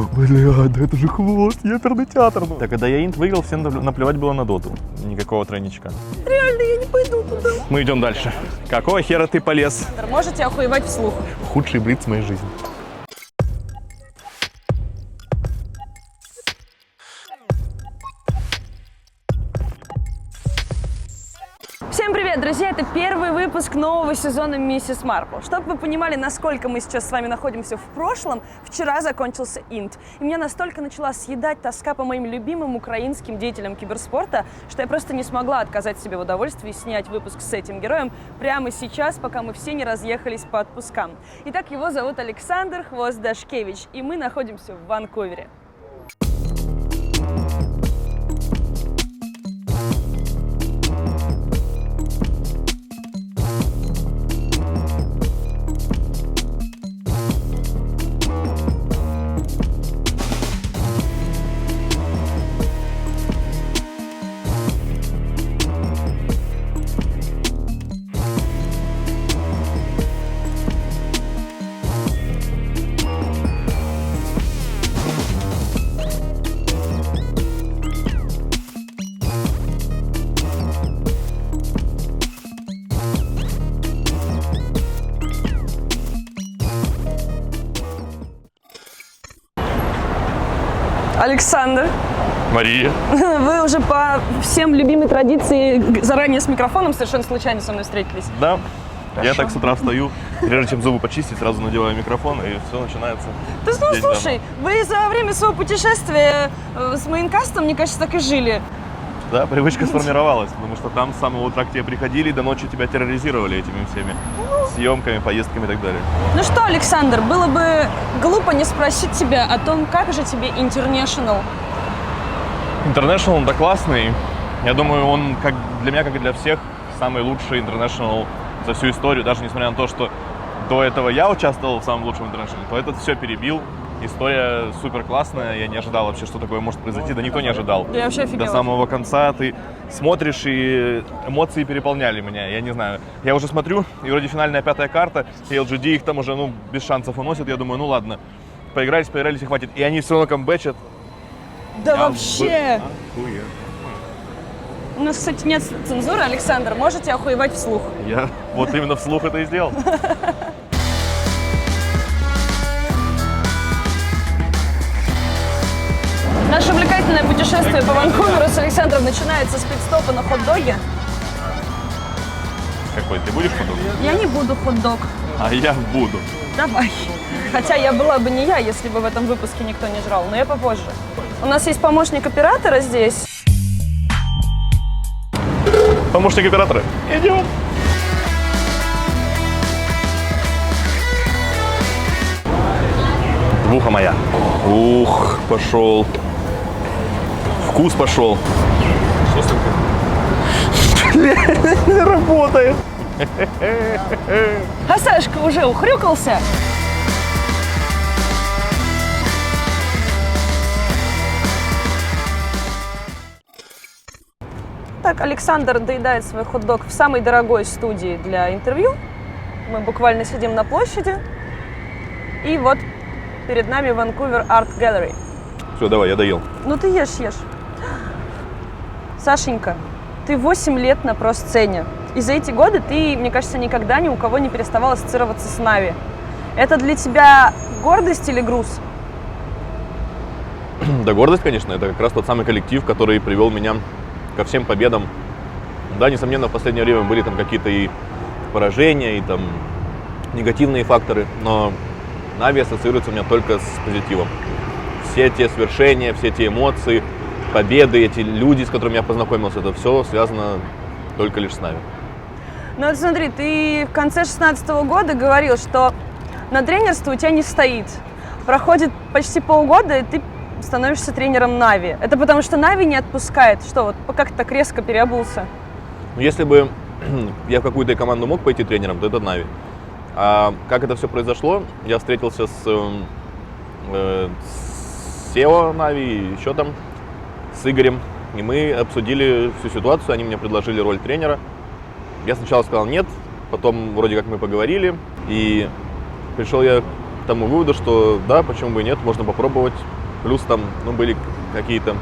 Бля, да это же хвост, ёперный театр. Так, когда я инт выиграл, всем наплевать было на доту. Никакого тройничка. Реально, я не пойду туда. Мы идем дальше. Какого хера ты полез? Можете охуевать вслух. Худший блиц в моей жизни. Всем привет, друзья! Это первый выпуск нового сезона «Миссис Марпл». Чтобы вы понимали, насколько мы сейчас с вами находимся в прошлом, вчера закончился инт. И меня настолько начала съедать тоска по моим любимым украинским деятелям киберспорта, что я просто не смогла отказать себе в удовольствии снять выпуск с этим героем прямо сейчас, пока мы все не разъехались по отпускам. Итак, его зовут Александр Хвост Дашкевич, и мы находимся в Ванкувере. Александр, Мария. вы уже по всем любимой традиции заранее с микрофоном совершенно случайно со мной встретились. Да. Я так с утра встаю, прежде чем зубы почистить, сразу надеваю микрофон, и все начинается. Ты слушай, вы за время своего путешествия с мейнкастом, мне кажется, так и жили. Да, привычка сформировалась, потому что там с самого утра к тебе приходили, и до ночи тебя терроризировали этими всеми съемками, поездками и так далее. Ну что, Александр, было бы глупо не спросить тебя о том, как же тебе International. International, да, классный. Я думаю, он как для меня, как и для всех, самый лучший International за всю историю, даже несмотря на то, что до этого я участвовал в самом лучшем International, то этот все перебил. История супер классная, я не ожидал вообще, что такое может произойти, да никто не ожидал. Я вообще офигела. До самого конца ты смотришь, и эмоции переполняли меня, я не знаю. Я уже смотрю, и вроде финальная 5-я карта, и LGD их там уже, без шансов уносят, я думаю, ну ладно, поигрались и хватит. И они все равно камбэчат. Да вообще! У нас, кстати, нет цензуры, Александр, можете охуевать вслух? Я вот именно вслух это и сделал. Наше увлекательное путешествие по Ванкуверу с Александром начинается с пит-стопа на хот-доге. Какой? Ты будешь хот-дог? Я не буду хот-дог. А я буду. Давай. Хотя я была бы не я, если бы в этом выпуске никто не жрал, но я попозже. У нас есть помощник оператора здесь. Помощник оператора. Идем. Двуха моя. Ух, пошел. Вкус пошел. Что с тобой? Не работает. А Сашка уже ухрюкался. Так, Александр доедает свой хот-дог в самой дорогой студии для интервью. Мы буквально сидим на площади. И вот перед нами Vancouver Art Gallery. Все, давай, я доел. Ну ты ешь. Сашенька, ты 8 лет на про-сцене. И за эти годы ты, мне кажется, никогда ни у кого не переставал ассоциироваться с Нави. Это для тебя гордость или груз? Да, гордость, конечно. Это как раз тот самый коллектив, который привел меня ко всем победам. Да, несомненно, в последнее время были там какие-то и поражения, и там негативные факторы, но Нави ассоциируется у меня только с позитивом. Все те свершения, все те эмоции, победы, эти люди, с которыми я познакомился, это все связано только лишь с Нави. Ну вот смотри, ты в конце 2016 года говорил, что на тренерство у тебя не стоит. Проходит почти полгода, и ты становишься тренером Нави. Это потому что Нави не отпускает? Что, вот как ты так резко переобулся? Если бы я в какую-то команду мог пойти тренером, то это Нави. А как это все произошло? Я встретился с SEO Нави, еще там, с Игорем. И мы обсудили всю ситуацию, они мне предложили роль тренера. Я сначала сказал нет, потом вроде как мы поговорили. И пришел я тому выводу, что да, почему бы и нет, можно попробовать. Плюс там были какие-то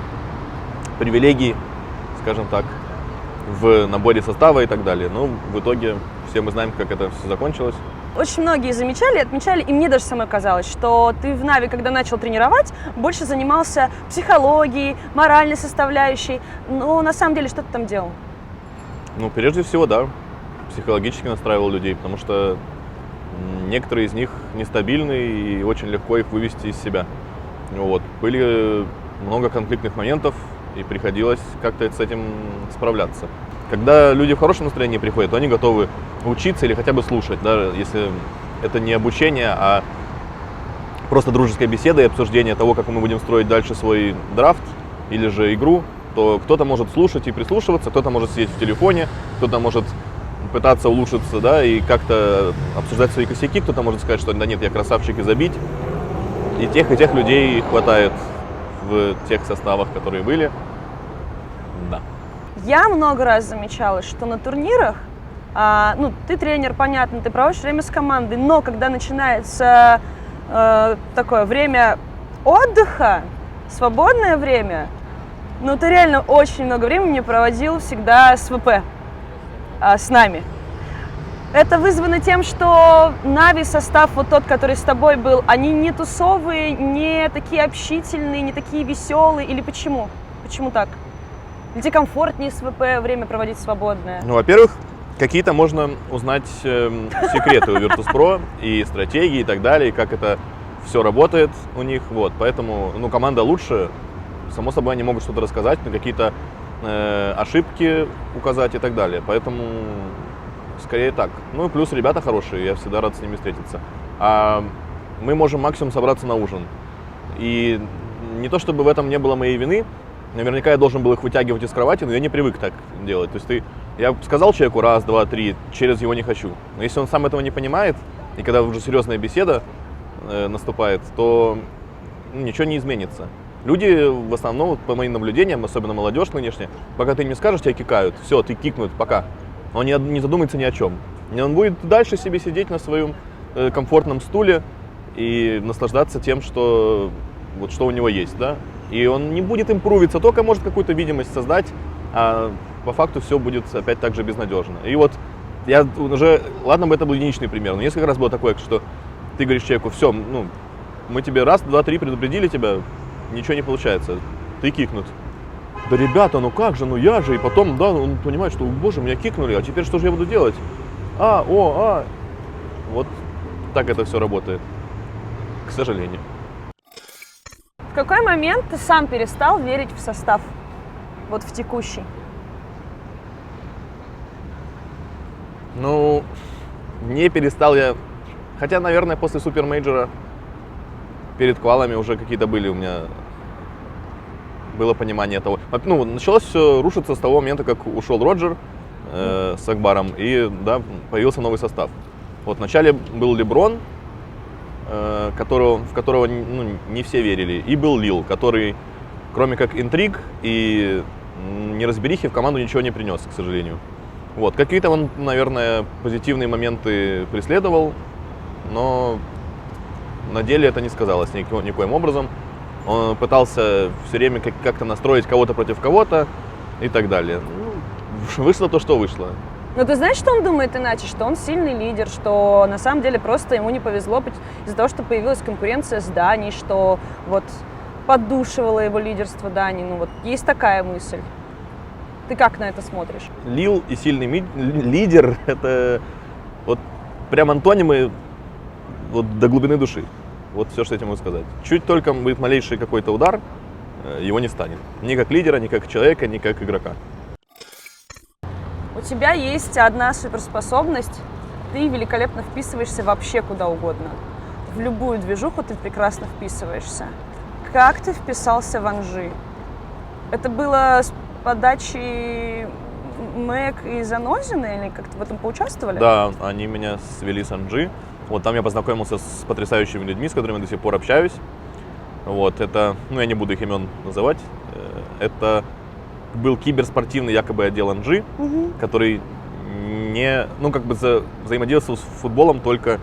привилегии, скажем так, в наборе состава и так далее. Но в итоге все мы знаем, как это все закончилось. Очень многие замечали, отмечали, и мне даже самой казалось, что ты в Нави, когда начал тренировать, больше занимался психологией, моральной составляющей. Но на самом деле что ты там делал? Ну, прежде всего, да, психологически настраивал людей, потому что некоторые из них нестабильны и очень легко их вывести из себя. Вот. Были много конфликтных моментов, и приходилось как-то с этим справляться. Когда люди в хорошем настроении приходят, то они готовы учиться или хотя бы слушать, да, если это не обучение, а просто дружеская беседа и обсуждение того, как мы будем строить дальше свой драфт или же игру, то кто-то может слушать и прислушиваться, кто-то может сидеть в телефоне, кто-то может пытаться улучшиться, да, и как-то обсуждать свои косяки, кто-то может сказать, что да нет, я красавчик и забить. И тех людей хватает в тех составах, которые были. Да. Я много раз замечала, что на турнирах, ты тренер, понятно, ты проводишь время с командой, но когда начинается такое время отдыха, свободное время, ты реально очень много времени проводил всегда с ВП, с нами. Это вызвано тем, что Нави состав, вот тот, который с тобой был, они не тусовые, не такие общительные, не такие веселые, или почему? Почему так? Или тебе комфортнее с ВП время проводить свободное? Ну, во-первых, какие-то можно узнать секреты у Virtus.pro и стратегии и так далее, и как это все работает у них. Вот. Поэтому команда лучше, само собой, они могут что-то рассказать, на какие-то ошибки указать и так далее. Поэтому скорее так. Ну и плюс ребята хорошие, я всегда рад с ними встретиться. А мы можем максимум собраться на ужин. И не то чтобы в этом не было моей вины, наверняка я должен был их вытягивать из кровати, но я не привык так делать. То есть я сказал человеку раз, два, три, через его не хочу. Но если он сам этого не понимает, и когда уже серьезная беседа наступает, то ничего не изменится. Люди в основном, по моим наблюдениям, особенно молодежь нынешняя, пока ты не скажешь, тебя кикают. Все, ты кикнут, пока. Он не задумается ни о чем. Он будет дальше себе сидеть на своем комфортном стуле и наслаждаться тем, что у него есть, да. И он не будет импровиться, только может какую-то видимость создать, а по факту все будет опять так же безнадежно. И вот я уже, ладно бы это был единичный пример, но несколько раз было такое, что ты говоришь человеку, все, мы тебе раз, два, три предупредили тебя, ничего не получается, ты кикнут. Да ребята, как же, я же, и потом, да, он понимает, что, боже, меня кикнули, а теперь что же я буду делать? Вот так это все работает, к сожалению. В какой момент ты сам перестал верить в состав, вот в текущий? Не перестал я, хотя, наверное, после супермейджора перед квалами уже какие-то были у меня, было понимание того. Началось все рушиться с того момента, как ушел Роджер с Акбаром, и, да, появился новый состав. Вот вначале был Леброн, в которого не все верили, и был Лил, который, кроме как интриг и неразберихи, в команду ничего не принес, к сожалению. Вот. Какие-то он, наверное, позитивные моменты преследовал, но на деле это не сказалось никоим образом. Он пытался все время как-то настроить кого-то против кого-то и так далее. Вышло то, что вышло. Но ты знаешь, что он думает иначе? Что он сильный лидер, что на самом деле просто ему не повезло из-за того, что появилась конкуренция с Даней, что вот поддушивало его лидерство Дани. Есть такая мысль. Ты как на это смотришь? Лил и сильный лидер – это вот прям антонимы до глубины души. Вот все, что я тебе могу сказать. Чуть только будет малейший какой-то удар, его не станет. Ни как лидера, ни как человека, ни как игрока. У тебя есть одна суперспособность. Ты великолепно вписываешься вообще куда угодно. В любую движуху ты прекрасно вписываешься. Как ты вписался в Анжи? Это было с подачи Мэг и Занозина, или как-то в этом поучаствовали? Да, они меня свели с Анжи. Вот там я познакомился с потрясающими людьми, с которыми до сих пор общаюсь. Вот это, я не буду их имен называть. Это был киберспортивный якобы отдел Анжи, который взаимодействовал с футболом только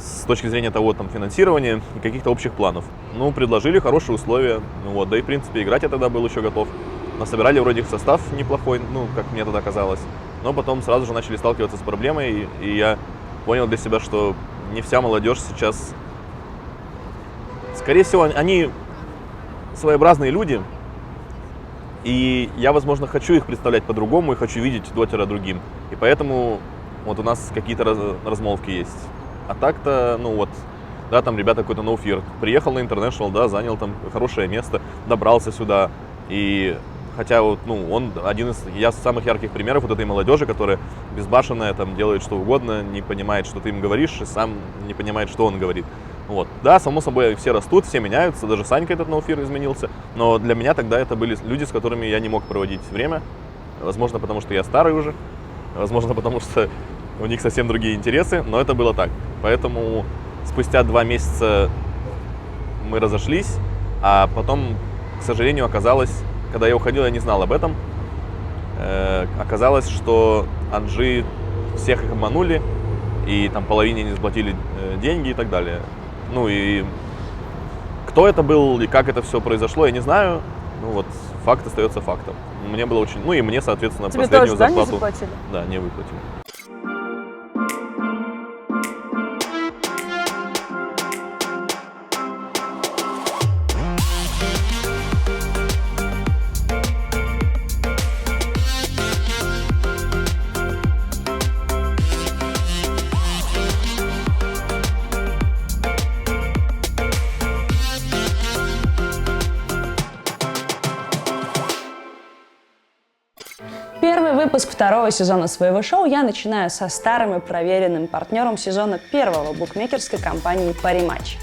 с точки зрения того, там, финансирования и каких-то общих планов. Ну, предложили хорошие условия, вот, да и, в принципе, играть я тогда был еще готов. Насобирали вроде их состав неплохой, ну, как мне тогда казалось, но потом сразу же начали сталкиваться с проблемой, и я понял для себя, что не вся молодежь сейчас... Скорее всего, они своеобразные люди, и я, возможно, хочу их представлять по-другому и хочу видеть дотера другим. И поэтому вот у нас какие-то размолвки есть. А так-то, ну вот, да, там ребята какой-то No Fear. Приехал на International, да, занял там хорошее место, добрался сюда. И хотя вот, ну, он один из самых ярких примеров вот этой молодежи, которая безбашенная, там, делает что угодно, не понимает, что ты им говоришь, и сам не понимает, что он говорит. Вот. Да, само собой, все растут, все меняются, даже Санька этот No Fear изменился. Но для меня тогда это были люди, с которыми я не мог проводить время. Возможно, потому что я старый уже, возможно, потому что у них совсем другие интересы, но это было так. Поэтому спустя 2 месяца мы разошлись, а потом, к сожалению, оказалось, когда я уходил, я не знал об этом, оказалось, что Анжи всех их обманули, и там половине не заплатили деньги и так далее. Ну и кто это был и как это все произошло, я не знаю. Ну вот, факт остается фактом. Мне было очень... Ну и мне, соответственно, Тебе последнюю тоже, да, зарплату... не заплатили? Да, не выплатили. Первый выпуск 2-го сезона своего шоу я начинаю со старым и проверенным партнером сезона 1-го букмекерской компании Parimatch.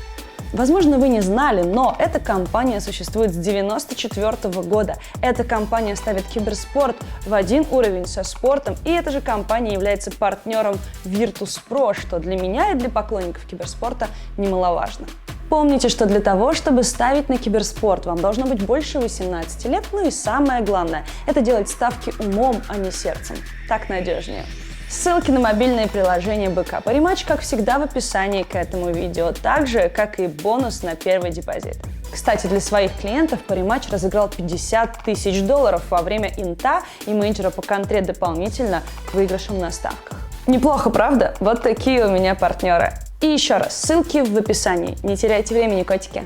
Возможно, вы не знали, но эта компания существует с 1994 года. Эта компания ставит киберспорт в один уровень со спортом, и эта же компания является партнером Virtus.pro, что для меня и для поклонников киберспорта немаловажно. Помните, что для того, чтобы ставить на киберспорт, вам должно быть больше 18 лет, ну и самое главное, это делать ставки умом, а не сердцем. Так надежнее. Ссылки на мобильные приложения БК Parimatch, как всегда, в описании к этому видео, так же, как и бонус на первый депозит. Кстати, для своих клиентов Parimatch разыграл $50 000 во время инта и мейджора по контре дополнительно к выигрышам на ставках. Неплохо, правда? Вот такие у меня партнеры. И еще раз, ссылки в описании. Не теряйте времени, котики.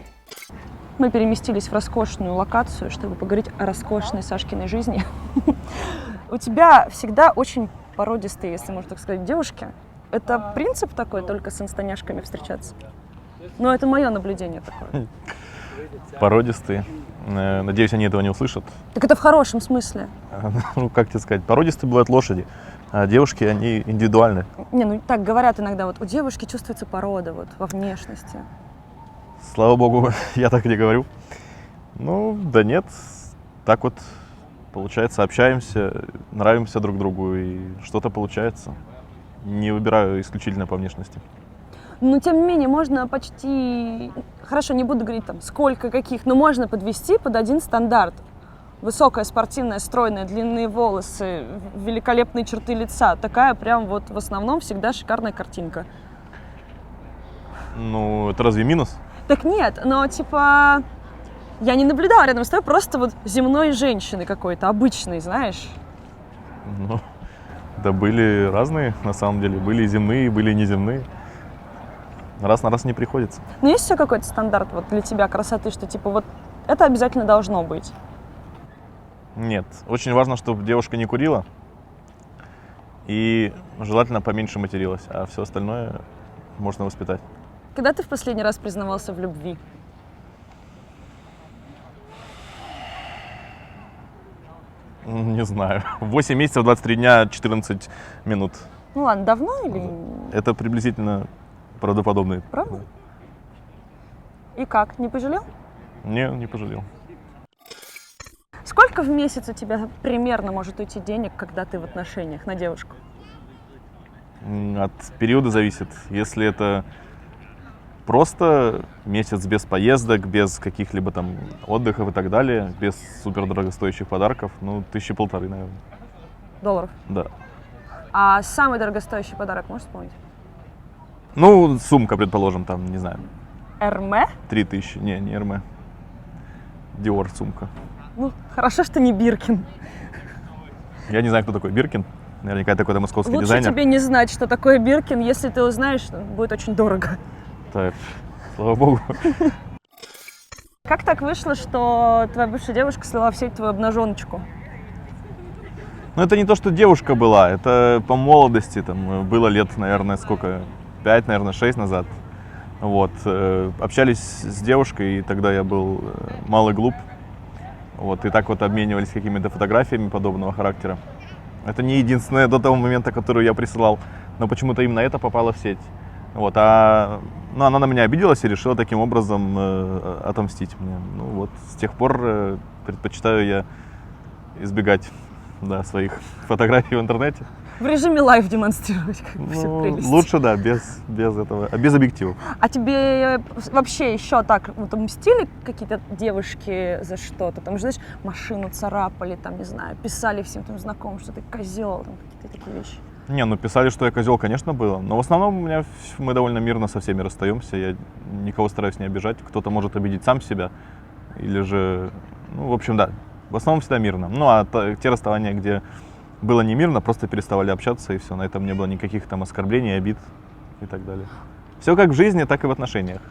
Мы переместились в роскошную локацию, чтобы поговорить о роскошной Сашкиной жизни. У тебя всегда очень породистые, если можно так сказать, девушки. Это принцип такой, только с инстаняшками встречаться? Но это мое наблюдение такое. Породистые. Надеюсь, они этого не услышат. Так это в хорошем смысле. Ну, как тебе сказать, породистые бывают лошади, а девушки, они индивидуальны. Не, ну так говорят иногда, вот у девушки чувствуется порода вот во внешности. Слава богу, я так не говорю. Ну, да нет, так вот получается, общаемся, нравимся друг другу, и что-то получается. Не выбираю исключительно по внешности. Но тем не менее, можно почти, хорошо, не буду говорить там сколько, каких, но можно подвести под один стандарт. Высокая, спортивная, стройная, длинные волосы, великолепные черты лица. Такая прям вот в основном всегда шикарная картинка. Ну, это разве минус? Так нет, но типа я не наблюдала рядом с тобой просто вот земной женщины какой-то, обычной, знаешь. Ну, да были разные, на самом деле. Были и земные, были и неземные. Раз на раз не приходится. Но есть все какой-то стандарт вот для тебя красоты, что типа вот это обязательно должно быть? Нет. Очень важно, чтобы девушка не курила и желательно поменьше материлась, а все остальное можно воспитать. Когда ты в последний раз признавался в любви? Не знаю. 8 месяцев, 23 дня, 14 минут. Ну ладно, давно или... Это приблизительно правдоподобно. Правда? И как, не пожалел? Не пожалел. Сколько в месяц у тебя примерно может уйти денег, когда ты в отношениях на девушку? От периода зависит. Если это просто месяц без поездок, без каких-либо там отдыхов и так далее, без супер дорогостоящих подарков, ну, 1500, наверное. Долларов? Да. А самый дорогостоящий подарок можешь вспомнить? Ну, сумка, предположим, там, не знаю, Эрме? 3000. Не Hermès. Dior сумка. Ну, хорошо, что не Биркин. Я не знаю, кто такой Биркин. Наверняка это какой-то московский Лучше дизайнер. тебе не знать, что такое Биркин. Если ты узнаешь, будет очень дорого. Так, слава богу. Как так вышло, что твоя бывшая девушка слила в сеть твою обнаженочку? Ну, это не то, что девушка была, это по молодости, там, было лет, наверное, сколько, 5, наверное, 6 назад. Вот, общались с девушкой, и тогда я был мал и глуп. Вот, и так вот обменивались какими-то фотографиями подобного характера. Это не единственное до того момента, которую я присылал, но почему-то именно это попало в сеть. Вот, ну, она на меня обиделась и решила таким образом отомстить мне. Ну вот, с тех пор предпочитаю я избегать, да, своих фотографий в интернете. В режиме лайв демонстрировать всю прелесть. Лучше, да, без этого, без объективов. А тебе вообще еще так вот мстили какие-то девушки за что-то? Там, знаешь, машину царапали, там, не знаю, писали всем твоим знакомым, что ты козел, там какие-то такие вещи. Не, ну писали, что я козел, конечно, было. Но в основном мы довольно мирно со всеми расстаемся. Я никого стараюсь не обижать. Кто-то может обидеть сам себя. Или же, ну, в общем, да. В основном всегда мирно. Ну, а те расставания, где было не мирно, просто переставали общаться, и все. На этом не было никаких там оскорблений, обид и так далее. Все как в жизни, так и в отношениях.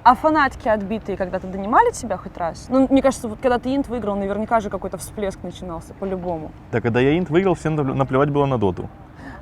А фанатки отбитые когда-то донимали тебя хоть раз? Ну, мне кажется, вот когда ты инт выиграл, наверняка же какой-то всплеск начинался, по-любому. Да, когда я инт выиграл, всем наплевать было на доту.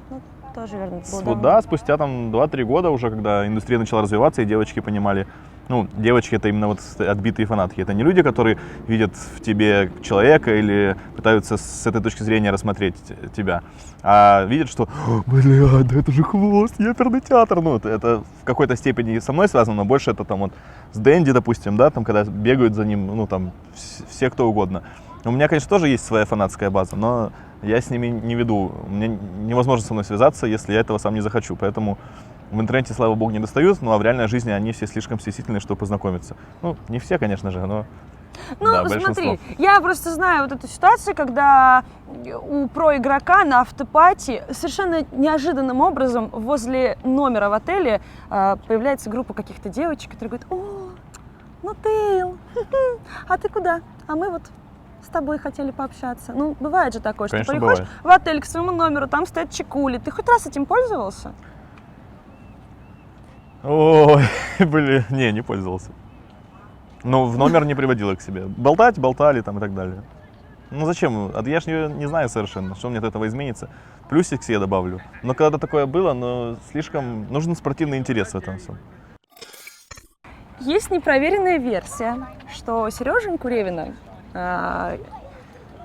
Ну, тоже верно. Это было Вот, да, спустя там 2-3 года уже, когда индустрия начала развиваться, и девочки понимали, ну, девочки это именно вот отбитые фанатки. Это не люди, которые видят в тебе человека или пытаются с этой точки зрения рассмотреть тебя, а видят, что, бля, да это же хвост, оперный театр. Ну, это в какой-то степени со мной связано, но больше это там вот с Дэнди, допустим, да, там, когда бегают за ним, ну, там, все кто угодно. У меня, конечно, тоже есть своя фанатская база, но я с ними не веду. Мне невозможно со мной связаться, если я этого сам не захочу. Поэтому в интернете, слава богу, не достают, ну а в реальной жизни они все слишком стеснительны, чтобы познакомиться. Ну, не все, конечно же, но ну, да, смотри, я просто знаю вот эту ситуацию, когда у проигрока на автопати совершенно неожиданным образом возле номера в отеле появляется группа каких-то девочек, которые говорят: о, ну ты, а ты куда? А мы вот с тобой хотели пообщаться. Ну, бывает же такое, что конечно, ты приходишь бывает. в отель к своему номеру, там стоят чекули. Ты хоть раз этим пользовался? Ой, блин, не пользовался. Но в номер не приводил их к себе. Болтали там и так далее. Ну зачем? Я ж не знаю совершенно, что мне от этого изменится. Плюсик к себе добавлю. Но когда-то такое было, но слишком нужен спортивный интерес в этом всем. Есть непроверенная версия, что Сереженьку Ревина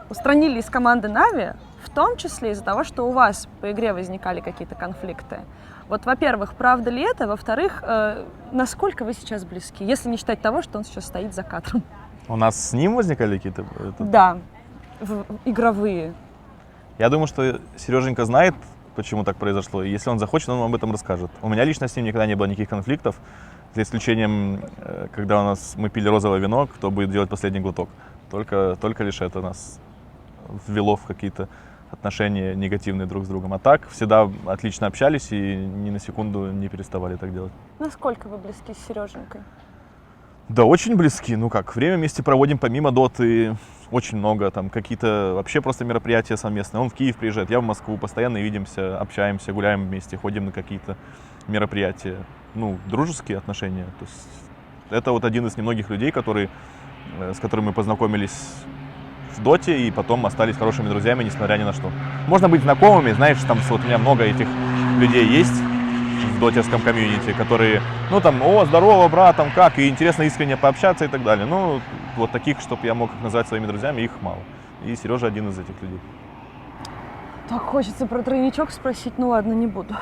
устранили из команды Нави, в том числе из-за того, что у вас по игре возникали какие-то конфликты. Вот, во-первых, правда ли это? Во-вторых, насколько вы сейчас близки, если не считать того, что он сейчас стоит за кадром? У нас с ним возникали какие-то... Да, игровые. Я думаю, что Сереженька знает, почему так произошло, и если он захочет, он вам об этом расскажет. У меня лично с ним никогда не было никаких конфликтов, за исключением, когда мы пили розовое вино, кто будет делать последний глоток. Только лишь это нас ввело в какие-то отношения негативные друг с другом. А так всегда отлично общались и ни на секунду не переставали так делать. Насколько вы близки с Сереженькой? Да, очень близки. Ну как, время вместе проводим помимо доты очень много. Там какие-то вообще просто мероприятия совместные. Он в Киев приезжает, я в Москву. Постоянно видимся, общаемся, гуляем вместе, ходим на какие-то мероприятия. Ну, дружеские отношения. То есть это вот один из немногих людей, с которыми мы познакомились в доте и потом остались хорошими друзьями, несмотря ни на что. Можно быть знакомыми, знаешь, там вот у меня много этих людей есть в дотерском комьюнити, которые, ну там, о, здорово, брат, там как, и интересно искренне пообщаться и так далее. Ну, вот таких, чтобы я мог их назвать своими друзьями, их мало. И Сережа один из этих людей. Так хочется про тройничок спросить, ну ладно, не буду.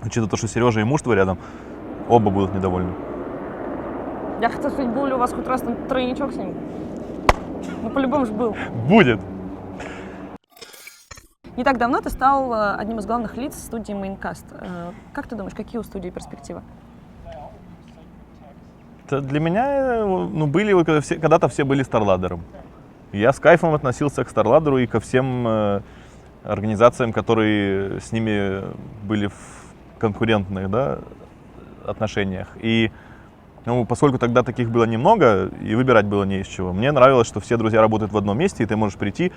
Учитывая то, что Сережа и муж твой рядом, оба будут недовольны. Я хотела спросить, был ли у вас хоть раз там тройничок с ним? Ну, по-любому же был. Будет! Не так давно ты стал одним из главных лиц студии Maincast. Как ты думаешь, какие у студии перспективы? Для меня, ну, были, когда-то все были StarLadder. Я с кайфом относился к StarLadder и ко всем организациям, которые с ними были конкурентные, да. отношениях. И ну, поскольку тогда таких было немного, и выбирать было не из чего, мне нравилось, что все друзья работают в одном месте, и ты можешь прийти,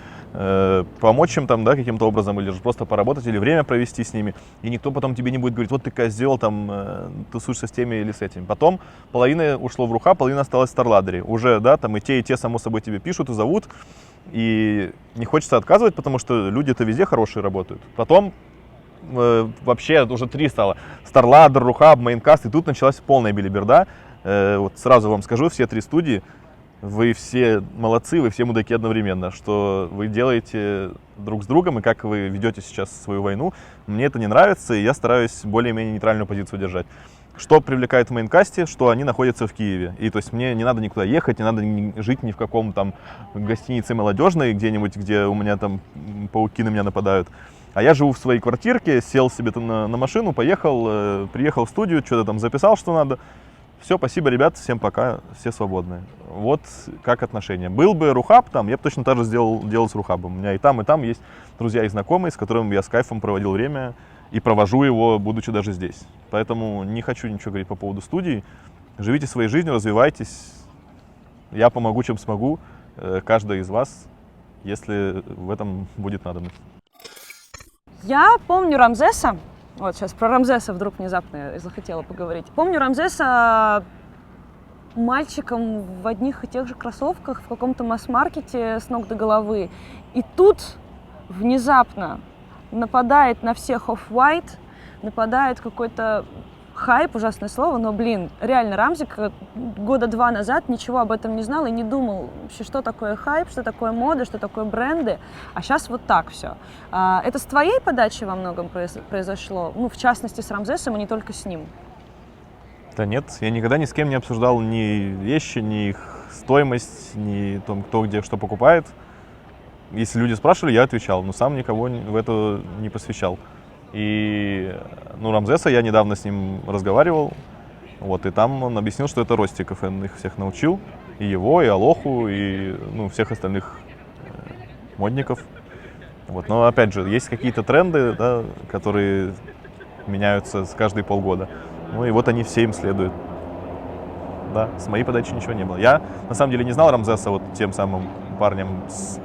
помочь им там, да, каким-то образом, или же просто поработать, или время провести с ними, и никто потом тебе не будет говорить, вот ты козел, там, тусуешься с теми или с этими. Потом половина ушло в Руха, половина осталась в StarLadder. Уже, да, там и те, само собой тебе пишут и зовут, и не хочется отказывать, потому что люди-то везде хорошие работают. Потом вообще уже 3 стало. StarLadder, Рухаб, Maincast, и тут началась полная билиберда. Вот сразу вам скажу, все 3 студии, вы все молодцы, вы все мудаки одновременно, что вы делаете друг с другом и как вы ведете сейчас свою войну. Мне это не нравится, и я стараюсь более-менее нейтральную позицию держать. Что привлекает в Maincast, что они находятся в Киеве. И то есть мне не надо никуда ехать, не надо жить ни в каком там гостинице молодежной где-нибудь, где у меня там пауки на меня нападают. А я живу в своей квартирке, сел себе там на машину, поехал, приехал в студию, что-то там записал, что надо. Все, спасибо, ребят, всем пока, все свободны. Вот как отношения. Был бы Рухаб там, я бы точно так же делал с Рухабом. У меня и там есть друзья и знакомые, с которыми я с кайфом проводил время и провожу его, будучи даже здесь. Поэтому не хочу ничего говорить по поводу студии. Живите своей жизнью, развивайтесь. Я помогу, чем смогу, каждый из вас, если в этом будет надобность. Я помню Рамзеса. Вот сейчас про Рамзеса вдруг внезапно захотела поговорить. Помню Рамзеса мальчиком в одних и тех же кроссовках в каком-то масс-маркете с ног до головы. И тут внезапно нападает на всех Off-White, нападает какой-то хайп, ужасное слово, но, блин, реально Рамзик 2 года назад ничего об этом не знал и не думал вообще, что такое хайп, что такое мода, что такое бренды, а сейчас вот так все. Это с твоей подачи во многом произошло, ну, в частности, с Рамзесом, и не только с ним? Да нет, я никогда ни с кем не обсуждал ни вещи, ни их стоимость, ни том, кто где что покупает. Если люди спрашивали, я отвечал, но сам никого в это не посвящал. И, ну, Рамзеса я недавно с ним разговаривал, вот, и там он объяснил, что это Ростиков, он их всех научил, и его, и Алоху, и, ну, всех остальных модников. Вот, но, опять же, есть какие-то тренды, да, которые меняются с каждые полгода, ну, и вот они все им следуют. Да, с моей подачи ничего не было. Я, на самом деле, не знал Рамзеса вот тем самым парнем с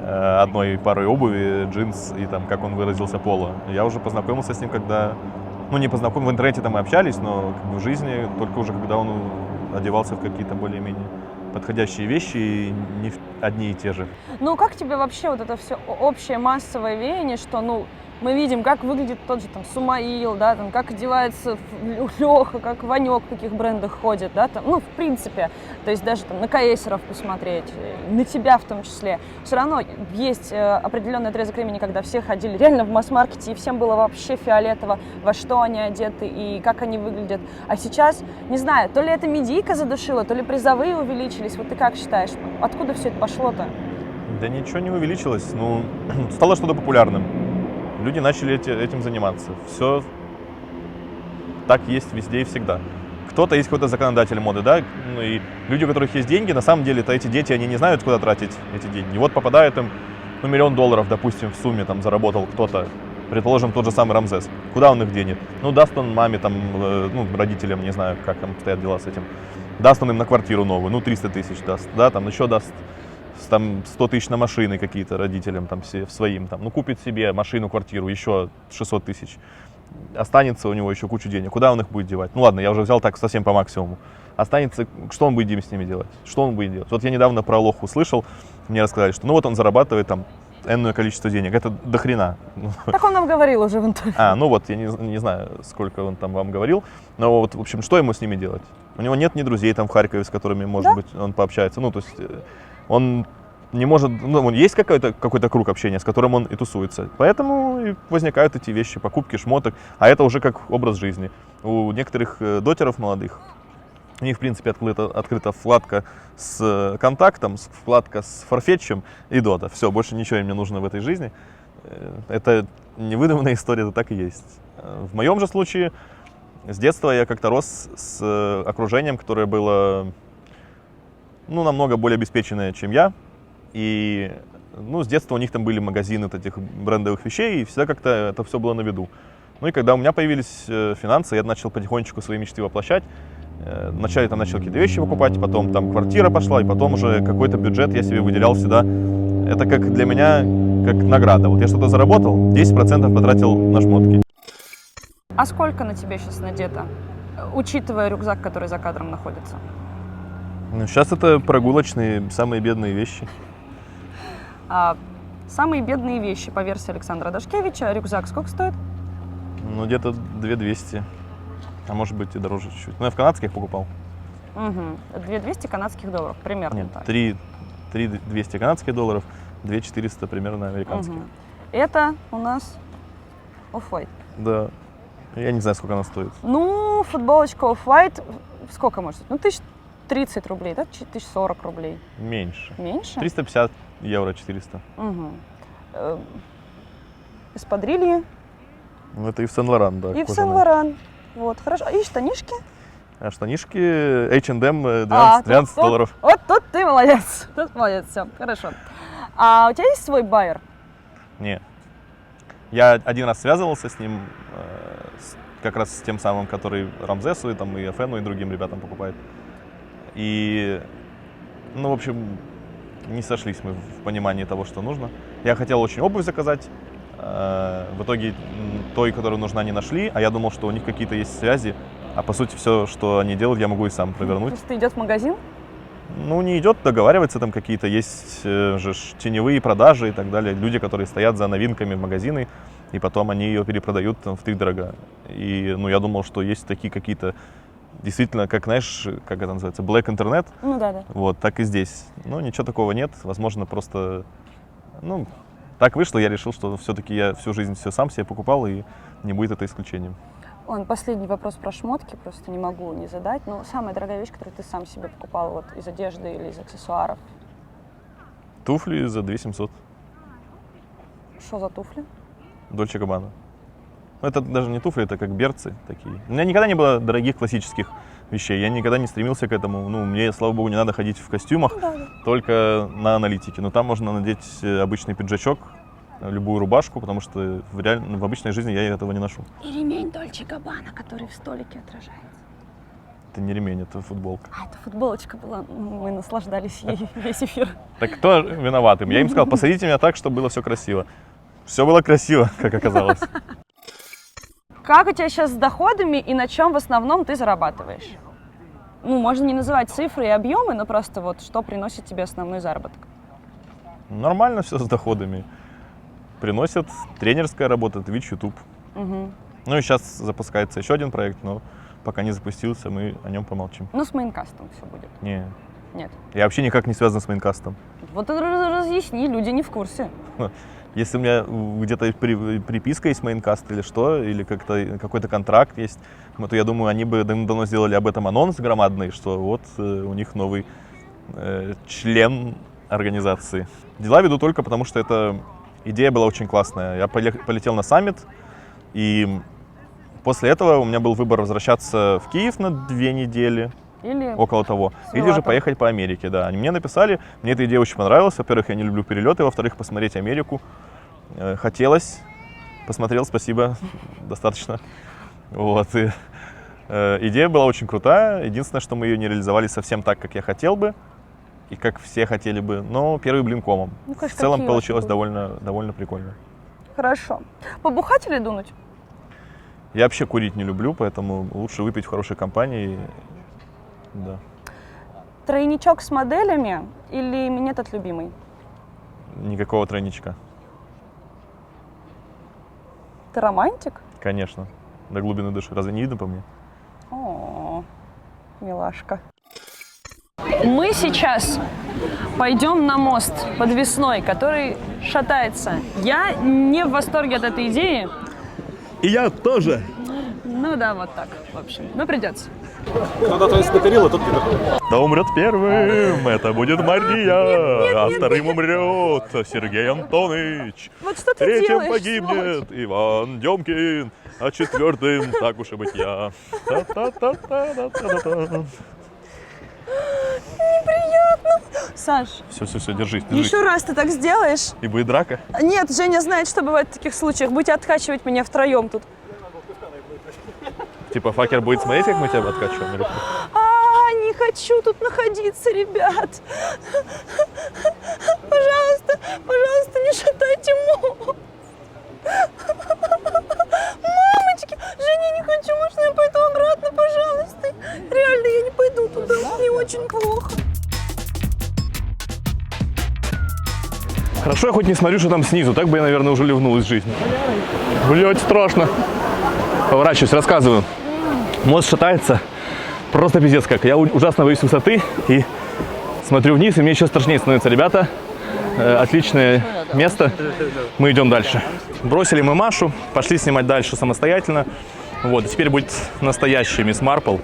одной парой обуви, джинс и там, как он выразился, поло. Я уже познакомился с ним, когда, ну, не познакомился, в интернете там мы общались, но как бы в жизни только уже, когда он одевался в какие-то более-менее подходящие вещи и не одни и те же. Ну, как тебе вообще вот это все общее массовое веяние, что, ну, мы видим, как выглядит тот же там Сумаил, да, там, как одевается Леха, как Ванек в каких брендах ходит, да, там, ну, в принципе, то есть даже там на КСеров посмотреть, на тебя в том числе, все равно есть определенный отрезок времени, когда все ходили реально в масс-маркете, и всем было вообще фиолетово, во что они одеты и как они выглядят. А сейчас, не знаю, то ли это медийка задушила, то ли призовые увеличились, вот ты как считаешь, откуда все это пошло-то? Да ничего не увеличилось, ну, стало что-то популярным. Люди начали этим заниматься. Все так есть везде и всегда. Кто-то есть какой-то законодатель моды, да, ну, и люди, у которых есть деньги, на самом деле-то эти дети, они не знают, куда тратить эти деньги. И вот попадает им, ну, $1 миллион, допустим, в сумме там заработал кто-то, предположим, тот же самый Рамзес. Куда он их денет? Ну, даст он маме, там, ну, родителям, не знаю, как там стоят дела с этим. Даст он им на квартиру новую, ну, 300 тысяч даст, да, там еще даст там 100 тысяч на машины какие-то родителям там все своим, там, ну, купит себе машину, квартиру, еще 600 тысяч. Останется у него еще кучу денег. Куда он их будет девать? Ну ладно, я уже взял так совсем по максимуму. Останется, что он будет с ними делать? Что он будет делать? Вот я недавно про Алоху услышал, мне рассказали, что ну вот он зарабатывает там энное количество денег. Это до хрена. Так он нам говорил уже в интервью. Ну вот, я не знаю, сколько он там вам говорил, но вот, в общем, что ему с ними делать? У него нет ни друзей там в Харькове, с которыми, может быть, он пообщается. Ну, то есть он не может, ну, есть какой-то круг общения, с которым он и тусуется. Поэтому и возникают эти вещи, покупки шмоток, а это уже как образ жизни. У некоторых дотеров молодых, у них, в принципе, открыта вкладка с контактом, вкладка с форфетчем и дота. Все, больше ничего им не нужно в этой жизни. Это не выдуманная история, это так и есть. В моем же случае, с детства я как-то рос с окружением, которое было, ну, намного более обеспеченное, чем я. И, ну, с детства у них там были магазины вот этих брендовых вещей, и всегда как-то это все было на виду. Ну и когда у меня появились финансы, я начал потихонечку свои мечты воплощать. Вначале там начал какие-то вещи покупать, потом там квартира пошла, и потом уже какой-то бюджет я себе выделял всегда. Это как для меня, как награда. Вот я что-то заработал, 10% потратил на шмотки. А сколько на тебе сейчас надето, учитывая рюкзак, который за кадром находится? Ну, сейчас это прогулочные, самые бедные вещи. Самые бедные вещи по версии Александра Дашкевича. Рюкзак сколько стоит? Ну, где-то 2200, а может быть и дороже чуть-чуть. Ну, я в канадских покупал. Угу. 2200 канадских долларов, примерно. Нет, так. 3200 канадских долларов, 2400 примерно американских. Угу. Это у нас Off-White. Да. Я не знаю, сколько она стоит. Ну, футболочка Off-White, сколько может стоить? Ну, 1030 рублей, да? 1040 рублей. Меньше. Меньше? 350 евро, 400. Угу. Эспадрильи. Ну, это и в Сен-Лоран, да. И в кожаные. Сен-Лоран. Вот, хорошо. И штанишки? А штанишки H&M 12 долларов. Вот тут ты молодец. Тут молодец, все, хорошо. А у тебя есть свой байер? Не. Я один раз связывался с ним, как раз с тем самым, который Рамзесу, и, там, и Фену, и другим ребятам покупает. И, ну, в общем, не сошлись мы в понимании того, что нужно. Я хотел очень обувь заказать. В итоге той, которая нужна, не нашли, а я думал, что у них какие-то есть связи, а по сути все, что они делают, я могу и сам провернуть. То есть ты идешь в магазин? Ну, не идет, договаривается там какие-то, есть же теневые продажи и так далее, люди, которые стоят за новинками в магазины, и потом они ее перепродают там втридорога. И, ну, я думал, что есть такие какие-то, действительно, как, знаешь, как это называется, Black Internet, Ну да. вот, так и здесь. Но ничего такого нет, возможно, просто, ну, так вышло, я решил, что все-таки я всю жизнь все сам себе покупал, и не будет это исключением. Последний вопрос про шмотки, просто не могу не задать. Но самая дорогая вещь, которую ты сам себе покупал вот из одежды или из аксессуаров? Туфли за 2700. Что за туфли? Дольче Габбана. Это даже не туфли, это как берцы такие. У меня никогда не было дорогих классических вещей, я никогда не стремился к этому. Ну, мне, слава богу, не надо ходить в костюмах, только на аналитике. Но там можно надеть обычный пиджачок, любую рубашку, потому что в обычной жизни я этого не ношу. И ремень Дольче Габбана, который в столике отражается. Это не ремень, это футболка. Это футболочка была, мы наслаждались ей весь эфир. Так кто виноват им? Я им сказал, посадите меня так, чтобы было все красиво. Все было красиво, как оказалось. Как у тебя сейчас с доходами и на чем в основном ты зарабатываешь? Ну, можно не называть цифры и объемы, но просто вот что приносит тебе основной заработок? Нормально все с доходами. Приносит тренерская работа, Twitch, YouTube. Угу. Ну и сейчас запускается еще один проект, но пока не запустился, мы о нем помолчим. Ну, с мейнкастом все будет. Не. Нет. Я вообще никак не связан с мейнкастом. Вот разъясни, люди не в курсе. Если у меня где-то приписка есть мейнкаст или что, или как-то какой-то контракт есть, то я думаю, они бы давно сделали об этом анонс громадный, что вот у них новый член организации. Дела веду только потому, что эта идея была очень классная. Я полетел на саммит, и после этого у меня был выбор возвращаться в Киев на 2 недели, или около того, или же поехать по Америке, да. Они мне написали, мне эта идея очень понравилась. Во-первых, я не люблю перелеты, во-вторых, посмотреть Америку хотелось. Посмотрел, спасибо, достаточно. Вот. И, идея была очень крутая. Единственное, что мы ее не реализовали совсем так, как я хотел бы, и как все хотели бы, но первый блин комом. Ну, конечно, в целом получилось довольно прикольно. Хорошо. Побухать или дунуть? Я вообще курить не люблю, поэтому лучше выпить в хорошей компании. Да. Тройничок с моделями или метод любимый? Никакого тройничка. Ты романтик? Конечно. До глубины души. Разве не видно по мне? О, милашка. Мы сейчас пойдем на мост подвесной, который шатается. Я не в восторге от этой идеи. И я тоже. Ну да, вот так, в общем. Но придется. Когда то есть накорила, тот пидор. Кто умрет первым, это будет Мария, а вторым умрет Сергей Антонович. Вот что ты Третьим делаешь, погибнет Иван Демкин, а четвертым, так уж и быть, я. Неприятно. Саш, Все, держись. еще раз ты так сделаешь? И будет драка? Нет, Женя знает, что бывает в таких случаях. Будете откачивать меня втроем тут. Типа факер будет смотреть, как мы тебя откачиваем? Или... Не хочу тут находиться, ребят. Пожалуйста, пожалуйста, не шатайте мост. Мамочки, Женя, не хочу, можно я пойду обратно, пожалуйста? Реально, я не пойду туда, мне очень плохо. Хорошо, я хоть не смотрю, что там снизу, так бы я, наверное, уже ливнул из жизни. Блять, страшно. Поворачиваюсь, рассказываю. Мост шатается. Просто пиздец как. Я ужасно боюсь высоты и смотрю вниз, и мне еще страшнее становится. Ребята, отличное место. Мы идем дальше. Бросили мы Машу, пошли снимать дальше самостоятельно. Вот, и теперь будет настоящий Мисс Марпл.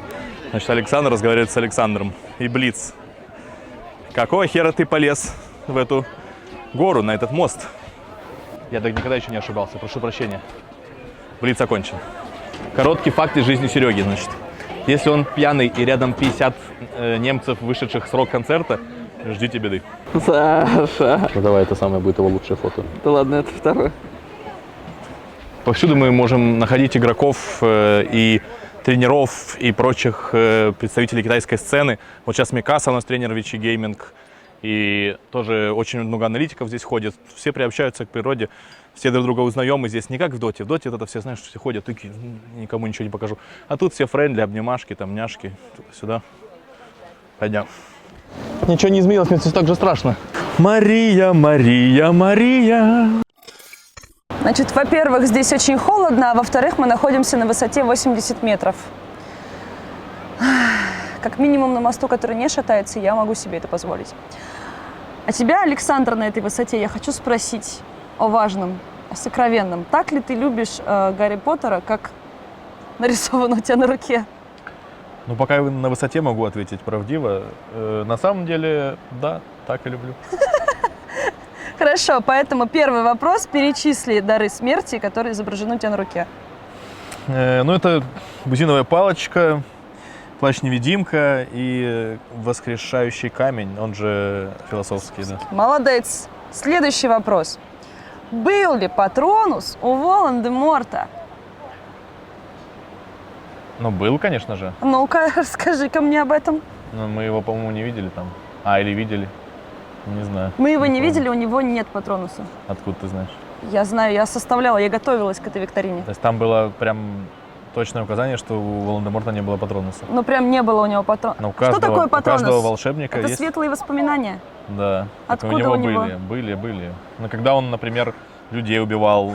Значит, Александр разговаривает с Александром. И Блиц. Какого хера ты полез в эту гору, на этот мост? Я так никогда еще не ошибался, прошу прощения. Блиц окончен. Короткий факт из жизни Сереги, значит. Если он пьяный и рядом 50 немцев, вышедших с рок-концерта, ждите беды. Саша. Ну давай, это самое будет его лучшее фото. Да ладно, это второе. Повсюду мы можем находить игроков и тренеров и прочих представителей китайской сцены. Вот сейчас Микаса у нас тренер Вичи Гейминг. И тоже очень много аналитиков здесь ходит. Все приобщаются к природе, все друг друга узнаем. И здесь не как в доте. В доте это все, знаешь, все ходят, тыки, никому ничего не покажу. А тут все френдли, обнимашки, там няшки, туда-сюда. Пойдем. Ничего не изменилось, мне все так же страшно. Мария, Мария, Мария. Значит, во-первых, здесь очень холодно, а во-вторых, мы находимся на высоте 80 метров. Как минимум на мосту, который не шатается, я могу себе это позволить. А тебя, Александр, на этой высоте я хочу спросить о важном, о сокровенном. Так ли ты любишь Гарри Поттера, как нарисовано у тебя на руке? Ну, пока я на высоте могу ответить правдиво. На самом деле, да, так и люблю. Хорошо, поэтому первый вопрос. Перечисли дары смерти, которые изображены у тебя на руке. Ну, это бузиновая палочка, плащ-невидимка и воскрешающий камень, он же философский, да. Молодец. Следующий вопрос. Был ли Патронус у Волан-де-Морта? Ну, был, конечно же. Ну-ка, расскажи-ка мне об этом. Но мы его, по-моему, не видели там. Или видели. Не знаю. Мы его не помню. видели, у него нет Патронуса. Откуда ты знаешь? Я знаю, я составляла, я готовилась к этой викторине. То есть там было прям точное указание, что у Волан-де-Морта не было Патронуса. Ну, прям не было у него Патронуса. Но Что такое у Патронус? каждого волшебника Это есть... светлые воспоминания. Да. Так Откуда у него? Были. Но когда он, например, людей убивал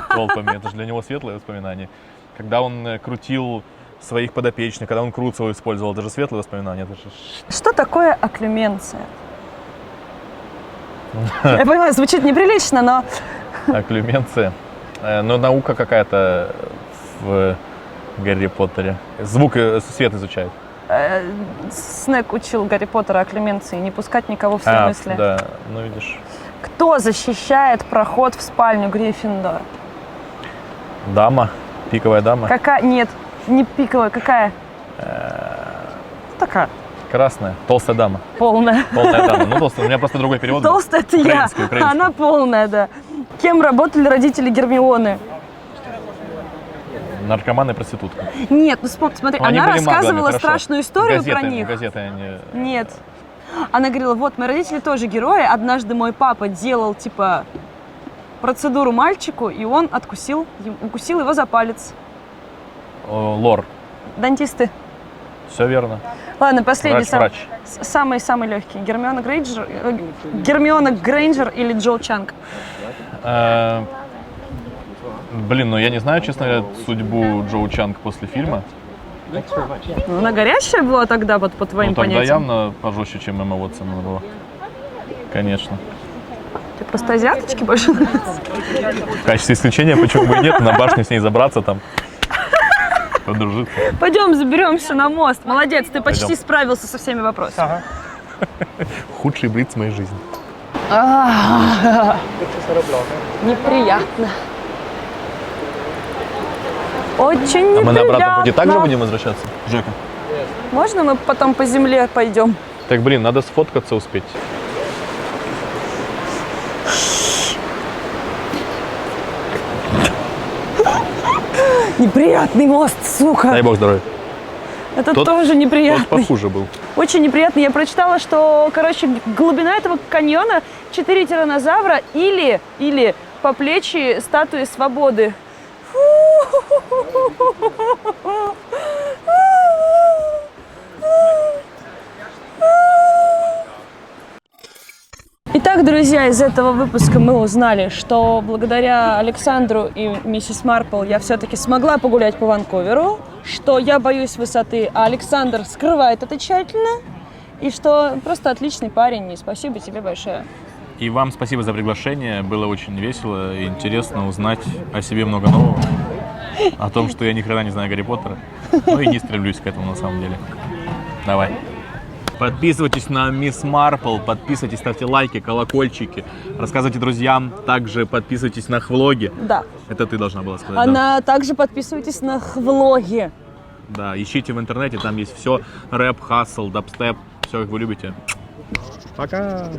толпами, это же для него светлые воспоминания. Когда он крутил своих подопечных, когда он Круцева использовал, это же светлые воспоминания. Это же... Что такое окклюменция? Я понимаю, звучит неприлично, но... Окклюменция. Ну, наука какая-то в Гарри Поттере. Звук, свет изучает. Снэк учил Гарри Поттера окклюменции, не пускать никого в свои мысли. Да, ну видишь. Кто защищает проход в спальню Гриффиндора? Дама, пиковая дама. Какая? Нет, не пиковая, какая? Такая. Красная, толстая дама. Полная. Полная дама. Ну, толстая. У меня просто другой перевод. Толстая это я, а она полная, да. Кем работали родители Гермионы? Наркоман и проститутка. Нет, ну смотри, Ну, они она были рассказывала маглами, страшную историю газеты, про них. Газеты они... Нет. Она говорила, вот, мои родители тоже герои. Однажды мой папа делал, типа, процедуру мальчику, и он укусил его за палец. Лор. Дантисты. Все верно. Ладно, последний, Врач. самый легкий. Гермиона Грейнджер или Джо Чанг? Блин, ну я не знаю, честно говоря, судьбу Джоу Чанг после фильма. Ну, она горящая была тогда, вот, по твоим Ну, тогда понятиям. явно пожестче, чем Эмма Уотсон была. Конечно. Тебе просто азиаточки больше нравятся? В качестве исключения, почему бы и нет, на башню с ней забраться там, подружиться. Пойдем заберемся на мост. Молодец, ты почти Пойдем. справился со всеми вопросами. Худший блиц моей жизни. Неприятно. Очень А мы на обратном пути также неприятно. будем возвращаться? Жека. Можно мы потом по земле пойдем? Так, блин, надо сфоткаться успеть. Неприятный мост, сука. Дай бог здоровья. Это Тот- тоже Тот неприятный. похуже был. Очень неприятно. Я прочитала, что, короче, глубина этого каньона 4 тираннозавра или по плечи статуи свободы. Итак, друзья, из этого выпуска мы узнали, что благодаря Александру и миссис Марпл я все-таки смогла погулять по Ванкуверу, что я боюсь высоты, а Александр скрывает это тщательно, и что просто отличный парень, и спасибо тебе большое. И вам спасибо за приглашение. Было очень весело и интересно узнать о себе много нового. О том, что я ни хрена не знаю Гарри Поттера. Ну и не стремлюсь к этому на самом деле. Давай. Подписывайтесь на Мисс Марпл, подписывайтесь, ставьте лайки, колокольчики, рассказывайте друзьям, также подписывайтесь на их влоги. Да. Это ты должна была сказать. Она также подписывайтесь на их влоги. Да, ищите в интернете, там есть все, рэп, хасл, дабстеп, все, как вы любите. Пока!